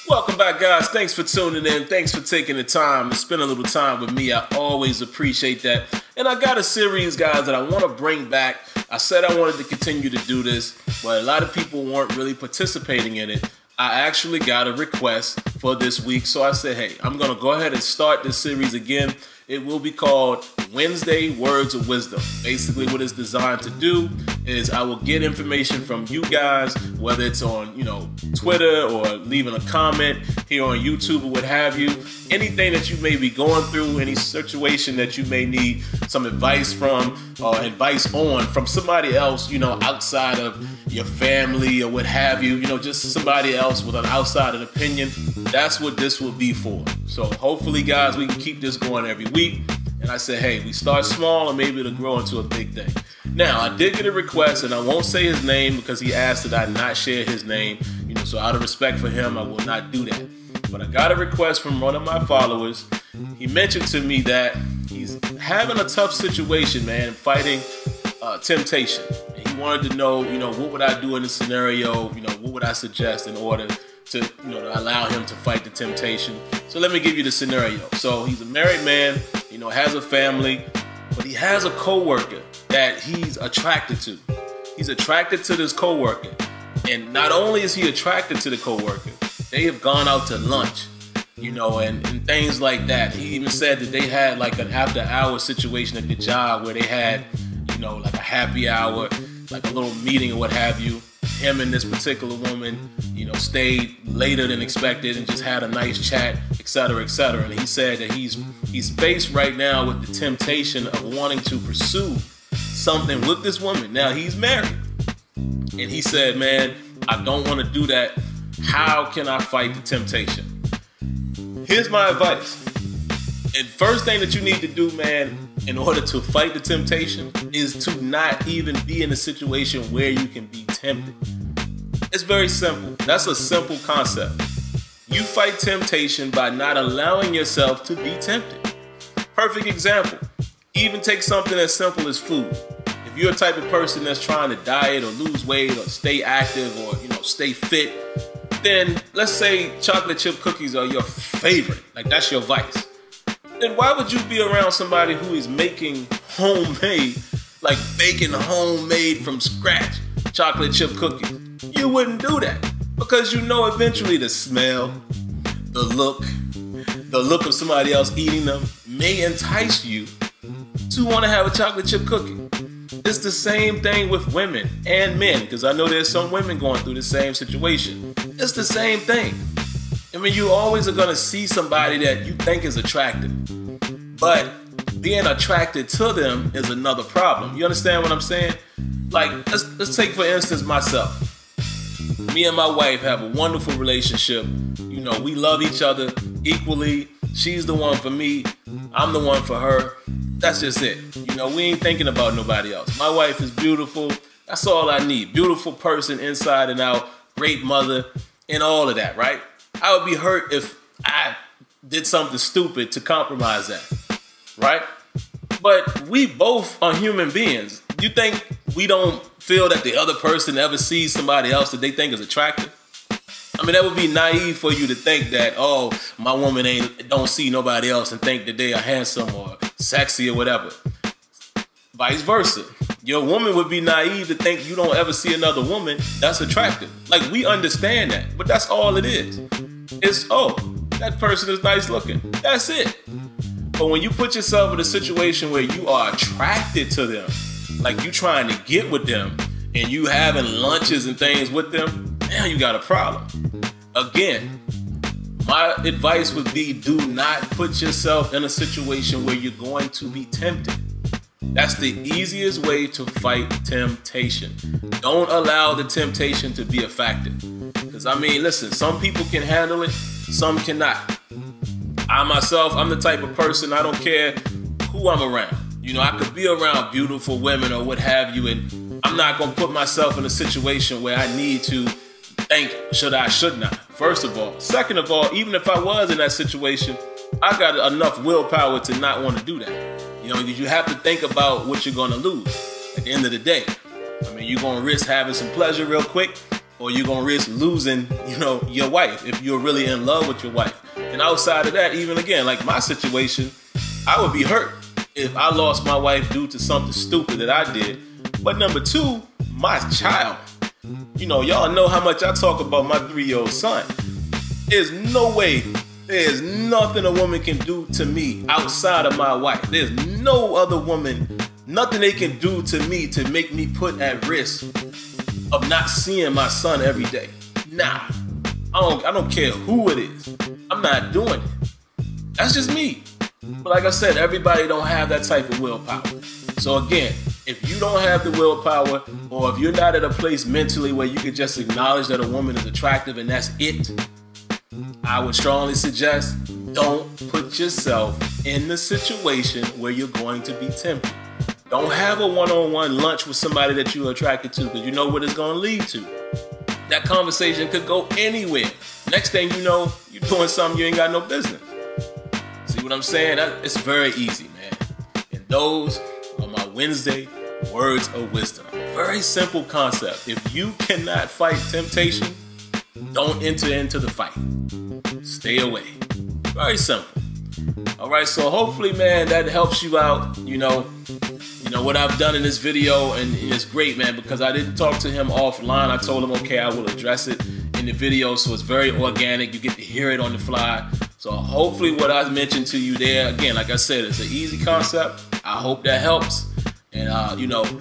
Welcome back, guys. Thanks for tuning in. Thanks for taking the time to spend a little time with me. I always appreciate that. And I got a series, guys, that I want to bring back. I said I wanted to continue to do this, but a lot of people weren't really participating in it. I actually got a request for this week, so I said, hey, I'm going to go ahead and start this series again. It will be called Wednesday Words of Wisdom. Basically, what it's designed to do is I will get information from you guys, whether it's on, Twitter or leaving a comment here on YouTube or what have you. Anything that you may be going through, any situation that you may need some advice from or advice on from somebody else, outside of your family or what have you, just somebody else with an outside opinion. That's what this will be for. So hopefully, guys, we can keep this going every week. And I said, hey, we start small and maybe it'll grow into a big thing. Now, I did get a request, and I won't say his name because he asked that I not share his name. So out of respect for him, I will not do that. But I got a request from one of my followers. He mentioned to me that he's having a tough situation, man, fighting temptation. And he wanted to know, what would I do in this scenario? What would I suggest in order to allow him to fight the temptation? So let me give you the scenario. So he's a married man, has a family, but he has a coworker that he's attracted to. He's attracted to this coworker. And not only is he attracted to the coworker, they have gone out to lunch, and things like that. He even said that they had like an after-hour situation at the job where they had, like a happy hour, like a little meeting or what have you. Him and this particular woman, stayed later than expected and just had a nice chat, etc., etc. And he said that he's faced right now with the temptation of wanting to pursue something with this woman. Now, he's married. And he said, man, I don't want to do that. How can I fight the temptation? Here's my advice. And first thing that you need to do, man, in order to fight the temptation is to not even be in a situation where you can be tempted. It's very simple. That's a simple concept. You fight temptation by not allowing yourself to be tempted. Perfect example. Even take something as simple as food. If you're a type of person that's trying to diet or lose weight or stay active or, stay fit, then let's say chocolate chip cookies are your favorite. Like, that's your vice. Then why would you be around somebody who is making homemade, like baking homemade from scratch chocolate chip cookies? You wouldn't do that because eventually the smell, the look of somebody else eating them may entice you to want to have a chocolate chip cookie. It's the same thing with women and men, because I know there's some women going through the same situation. It's the same thing. I mean, you always are going to see somebody that you think is attractive, but being attracted to them is another problem. You understand what I'm saying? Like, let's take, for instance, myself. Me and my wife have a wonderful relationship. We love each other equally. She's the one for me. I'm the one for her. That's just it. We ain't thinking about nobody else. My wife is beautiful. That's all I need. Beautiful person inside and out. Great mother and all of that, right? I would be hurt if I did something stupid to compromise that, right? But we both are human beings. You think we don't feel that the other person ever sees somebody else that they think is attractive? I mean, that would be naive for you to think that, oh, my woman don't see nobody else and think that they are handsome or sexy or whatever. Vice versa. Your woman would be naive to think you don't ever see another woman that's attractive. Like, we understand that, but that's all it is. It's, oh, that person is nice looking. That's it. But when you put yourself in a situation where you are attracted to them, like you trying to get with them and you having lunches and things with them, now you got a problem. Again, my advice would be, do not put yourself in a situation where you're going to be tempted. That's the easiest way to fight temptation. Don't allow the temptation to be a factor. Because, I mean, listen, some people can handle it, some cannot. I myself, I'm the type of person, I don't care who I'm around. I could be around beautiful women or what have you, and I'm not going to put myself in a situation where I need to think, should I, should not, first of all. Second of all, even if I was in that situation, I got enough willpower to not want to do that. Because you have to think about what you're going to lose at the end of the day. I mean, you're going to risk having some pleasure real quick, or you're gonna risk losing, your wife if you're really in love with your wife. And outside of that, even again, like my situation, I would be hurt if I lost my wife due to something stupid that I did. But number two, my child. Y'all know how much I talk about my 3-year-old son. There's no way, there's nothing a woman can do to me outside of my wife. There's no other woman, nothing they can do to me to make me put at risk of not seeing my son every day. Nah, I don't care who it is. I'm not doing it. That's just me. But like I said, everybody don't have that type of willpower. So again, if you don't have the willpower, or if you're not at a place mentally where you can just acknowledge that a woman is attractive and that's it, I would strongly suggest don't put yourself in the situation where you're going to be tempted. Don't have a one-on-one lunch with somebody that you're attracted to, because you know what it's going to lead to. That conversation could go anywhere. Next thing you know, you're doing something you ain't got no business. See what I'm saying? It's very easy, man. And those are my Wednesday words of wisdom. Very simple concept. If you cannot fight temptation, don't enter into the fight. Stay away. Very simple. All right, so hopefully, man, that helps you out. What I've done in this video, and it's great, man, because I didn't talk to him offline. I told him, okay, I will address it in the video, so it's very organic. You get to hear it on the fly. So hopefully what I mentioned to you there, again, like I said, it's an easy concept. I hope that helps. And,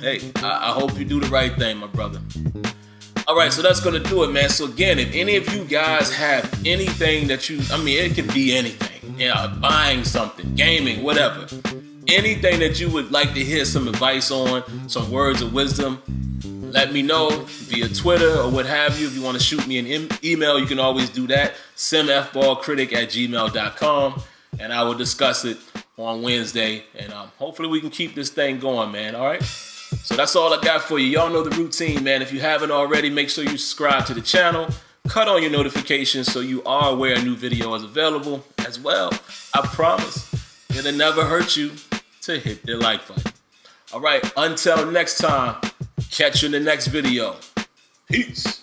hey, I hope you do the right thing, my brother. All right, so that's going to do it, man. So again, if any of you guys have anything that it could be anything, buying something, gaming, whatever, anything that you would like to hear some advice on, some words of wisdom, let me know via Twitter or what have you. If you want to shoot me an email, you can always do that, simfballcritic@gmail.com, and I will discuss it on Wednesday, and hopefully we can keep this thing going, man. All right, so that's all I got for you. Y'all know the routine, man. If you haven't already, make sure you subscribe to the channel, cut on your notifications so you are aware a new video is available as well. I promise it'll never hurt you to hit the like button. All right, until next time, catch you in the next video. Peace.